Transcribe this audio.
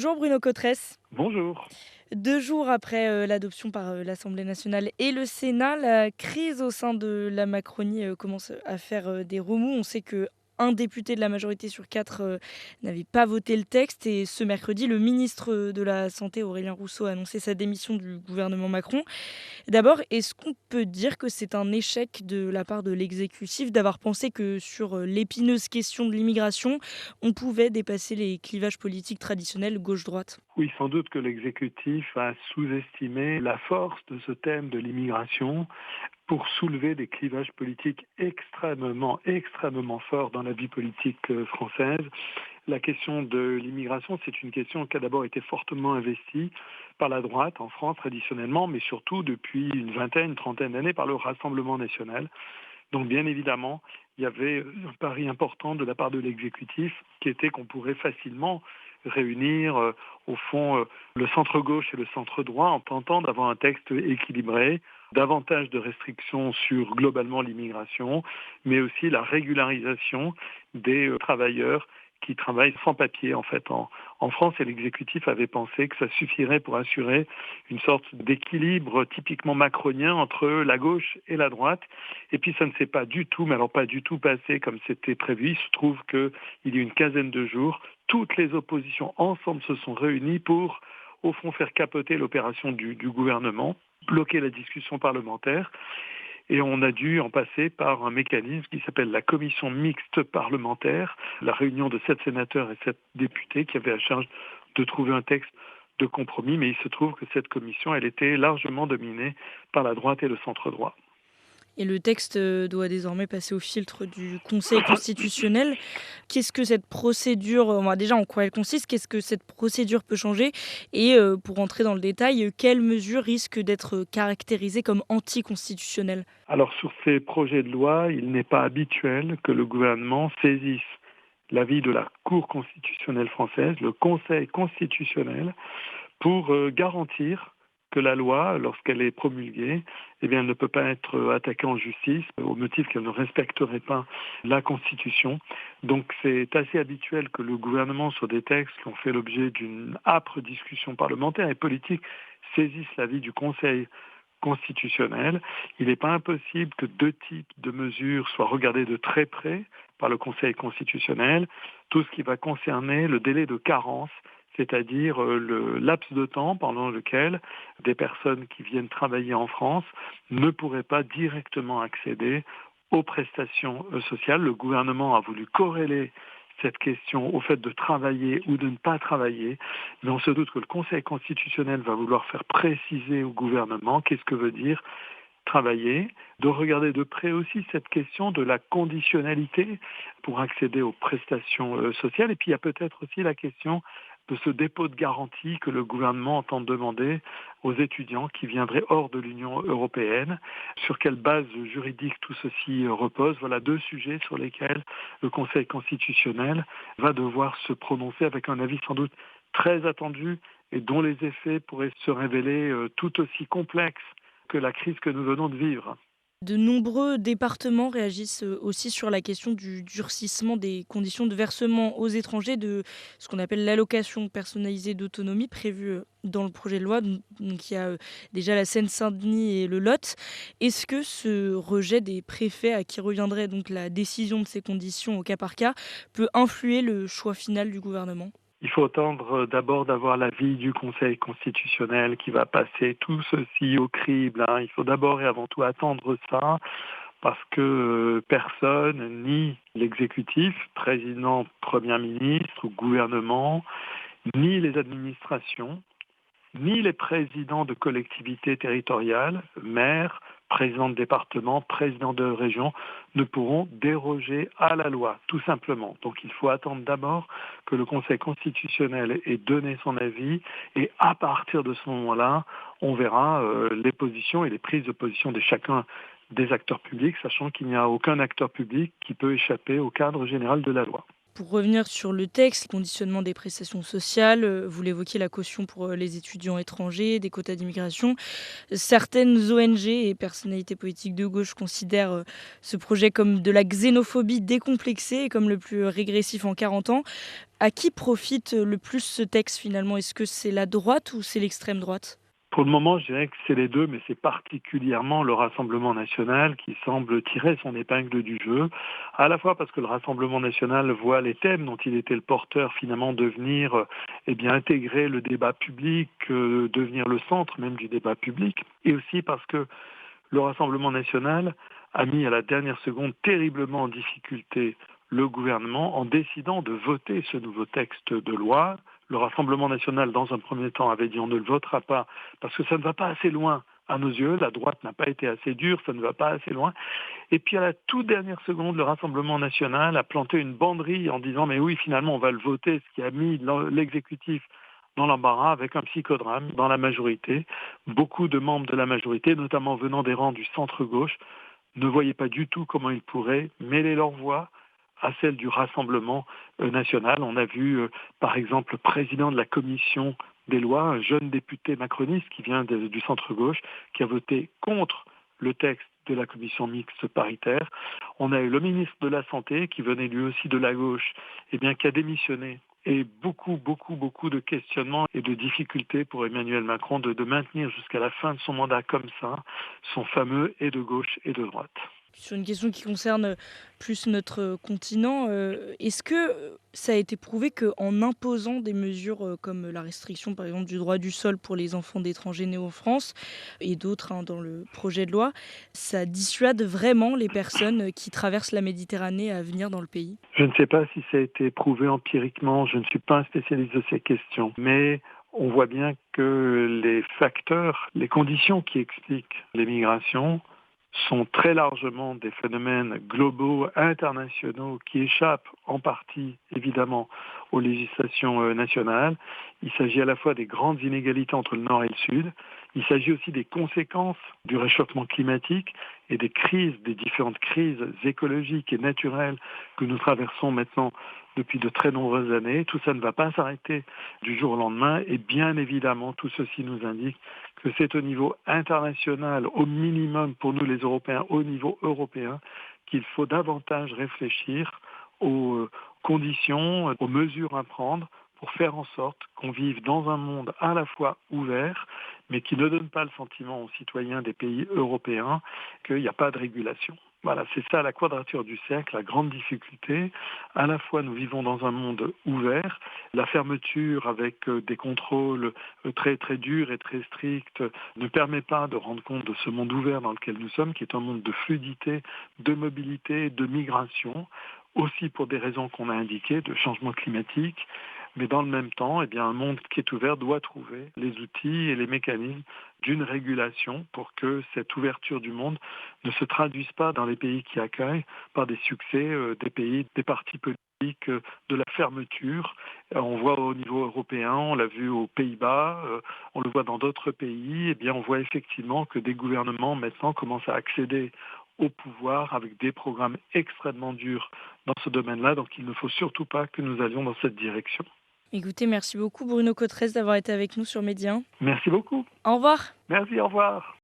Bonjour Bruno Cotresse. Bonjour. 2 jours après, l'adoption par, l'Assemblée nationale et le Sénat, la crise au sein de la Macronie, commence à faire, des remous. On sait qu'un député de la majorité sur 4 n'avait pas voté le texte et ce mercredi, le ministre, de la Santé, Aurélien Rousseau, a annoncé sa démission du gouvernement Macron. D'abord, est-ce qu'on peut dire que c'est un échec de la part de l'exécutif d'avoir pensé que sur, l'épineuse question de l'immigration, on pouvait dépasser les clivages politiques traditionnels gauche-droite? Oui, sans doute que l'exécutif a sous-estimé la force de ce thème de l'immigration pour soulever des clivages politiques extrêmement forts dans la vie politique française. La question de l'immigration, c'est une question qui a d'abord été fortement investie par la droite en France traditionnellement, mais surtout depuis une vingtaine, une trentaine d'années par le Rassemblement national. Donc bien évidemment, il y avait un pari important de la part de l'exécutif qui était qu'on pourrait facilement réunir au fond le centre-gauche et le centre-droit en tentant d'avoir un texte équilibré, davantage de restrictions sur globalement l'immigration, mais aussi la régularisation des travailleurs qui travaillent sans papier en France, et l'exécutif avait pensé que ça suffirait pour assurer une sorte d'équilibre typiquement macronien entre la gauche et la droite. Et puis ça ne s'est pas du tout, mais alors pas du tout passé comme c'était prévu. Il se trouve qu'il y a une quinzaine de jours, toutes les oppositions ensemble se sont réunies pour, au fond, faire capoter l'opération du gouvernement, bloquer la discussion parlementaire. Et on a dû en passer par un mécanisme qui s'appelle la commission mixte parlementaire, la réunion de 7 sénateurs et 7 députés qui avaient à charge de trouver un texte de compromis. Mais il se trouve que cette commission, elle était largement dominée par la droite et le centre-droit. Et le texte, doit désormais passer au filtre du Conseil constitutionnel. Qu'est-ce que cette procédure, déjà en quoi elle consiste? Qu'est-ce que cette procédure peut changer? Et pour rentrer dans le détail, quelles mesures risquent d'être caractérisées comme anticonstitutionnelles? Alors sur ces projets de loi, il n'est pas habituel que le gouvernement saisisse l'avis de la Cour constitutionnelle française, le Conseil constitutionnel, pour garantir que la loi, lorsqu'elle est promulguée, elle ne peut pas être attaquée en justice au motif qu'elle ne respecterait pas la Constitution. Donc c'est assez habituel que le gouvernement, sur des textes qui ont fait l'objet d'une âpre discussion parlementaire et politique, saisisse l'avis du Conseil constitutionnel. Il n'est pas impossible que deux types de mesures soient regardées de très près par le Conseil constitutionnel. Tout ce qui va concerner le délai de carence, c'est-à-dire le laps de temps pendant lequel des personnes qui viennent travailler en France ne pourraient pas directement accéder aux prestations sociales. Le gouvernement a voulu corréler cette question au fait de travailler ou de ne pas travailler, mais on se doute que le Conseil constitutionnel va vouloir faire préciser au gouvernement qu'est-ce que veut dire travailler, de regarder de près aussi cette question de la conditionnalité pour accéder aux prestations sociales. Et puis il y a peut-être aussi la question de ce dépôt de garantie que le gouvernement entend demander aux étudiants qui viendraient hors de l'Union européenne. Sur quelle base juridique tout ceci repose? Voilà deux sujets sur lesquels le Conseil constitutionnel va devoir se prononcer avec un avis sans doute très attendu et dont les effets pourraient se révéler tout aussi complexes que la crise que nous venons de vivre. De nombreux départements réagissent aussi sur la question du durcissement des conditions de versement aux étrangers de ce qu'on appelle l'allocation personnalisée d'autonomie prévue dans le projet de loi. Donc il y a déjà la Seine-Saint-Denis et le Lot. Est-ce que ce rejet des préfets à qui reviendrait donc la décision de ces conditions au cas par cas peut influer le choix final du gouvernement? Il faut attendre d'abord d'avoir l'avis du Conseil constitutionnel qui va passer tout ceci au crible. Il faut d'abord et avant tout attendre ça parce que personne, ni l'exécutif, président, premier ministre ou gouvernement, ni les administrations, ni les présidents de collectivités territoriales, maires, présidents de département, présidents de région, ne pourront déroger à la loi, tout simplement. Donc il faut attendre d'abord que le Conseil constitutionnel ait donné son avis et à partir de ce moment-là, on verra les positions et les prises de position de chacun des acteurs publics, sachant qu'il n'y a aucun acteur public qui peut échapper au cadre général de la loi. Pour revenir sur le texte, le conditionnement des prestations sociales, vous l'évoquiez, la caution pour les étudiants étrangers, des quotas d'immigration. Certaines ONG et personnalités politiques de gauche considèrent ce projet comme de la xénophobie décomplexée et comme le plus régressif en 40 ans. À qui profite le plus ce texte finalement? Est-ce que c'est la droite ou c'est l'extrême droite? Pour le moment, je dirais que c'est les deux, mais c'est particulièrement le Rassemblement national qui semble tirer son épingle du jeu, à la fois parce que le Rassemblement national voit les thèmes dont il était le porteur finalement devenir, intégrer le débat public, devenir le centre même du débat public, et aussi parce que le Rassemblement national a mis à la dernière seconde terriblement en difficulté le gouvernement en décidant de voter ce nouveau texte de loi. Le Rassemblement national, dans un premier temps, avait dit on ne le votera pas parce que ça ne va pas assez loin à nos yeux. La droite n'a pas été assez dure, ça ne va pas assez loin. Et puis à la toute dernière seconde, le Rassemblement national a planté une banderille en disant mais oui, finalement, on va le voter, ce qui a mis l'exécutif dans l'embarras avec un psychodrame dans la majorité. Beaucoup de membres de la majorité, notamment venant des rangs du centre-gauche, ne voyaient pas du tout comment ils pourraient mêler leur voix à celle du Rassemblement national. On a vu, par exemple, le président de la commission des lois, un jeune député macroniste qui vient du centre-gauche, qui a voté contre le texte de la commission mixte paritaire. On a eu le ministre de la Santé, qui venait lui aussi de la gauche, qui a démissionné. Et beaucoup de questionnements et de difficultés pour Emmanuel Macron de maintenir jusqu'à la fin de son mandat comme ça, son fameux et de gauche et de droite. Sur une question qui concerne plus notre continent, est-ce que ça a été prouvé qu'en imposant des mesures comme la restriction, par exemple, du droit du sol pour les enfants d'étrangers nés en France et d'autres dans le projet de loi, ça dissuade vraiment les personnes qui traversent la Méditerranée à venir dans le pays? Je ne sais pas si ça a été prouvé empiriquement, je ne suis pas un spécialiste de ces questions, mais on voit bien que les facteurs, les conditions qui expliquent l'émigration sont très largement des phénomènes globaux, internationaux, qui échappent en partie, évidemment, aux législations nationales. Il s'agit à la fois des grandes inégalités entre le Nord et le Sud. Il s'agit aussi des conséquences du réchauffement climatique et des crises, des différentes crises écologiques et naturelles que nous traversons maintenant depuis de très nombreuses années. Tout ça ne va pas s'arrêter du jour au lendemain et bien évidemment, tout ceci nous indique que c'est au niveau international, au minimum pour nous les Européens, au niveau européen, qu'il faut davantage réfléchir aux conditions, aux mesures à prendre pour faire en sorte qu'on vive dans un monde à la fois ouvert, mais qui ne donne pas le sentiment aux citoyens des pays européens qu'il n'y a pas de régulation. Voilà, c'est ça la quadrature du cercle, la grande difficulté. À la fois, nous vivons dans un monde ouvert. La fermeture avec des contrôles très très durs et très stricts ne permet pas de rendre compte de ce monde ouvert dans lequel nous sommes, qui est un monde de fluidité, de mobilité, de migration, aussi pour des raisons qu'on a indiquées, de changement climatique. Mais dans le même temps, un monde qui est ouvert doit trouver les outils et les mécanismes d'une régulation pour que cette ouverture du monde ne se traduise pas dans les pays qui accueillent par des succès des pays, des partis politiques, de la fermeture. On voit au niveau européen, on l'a vu aux Pays-Bas, on le voit dans d'autres pays, on voit effectivement que des gouvernements maintenant commencent à accéder au pouvoir avec des programmes extrêmement durs dans ce domaine-là. Donc il ne faut surtout pas que nous allions dans cette direction. Écoutez, merci beaucoup Bruno Cotrez d'avoir été avec nous sur Média 1. Merci beaucoup. Au revoir. Merci, au revoir.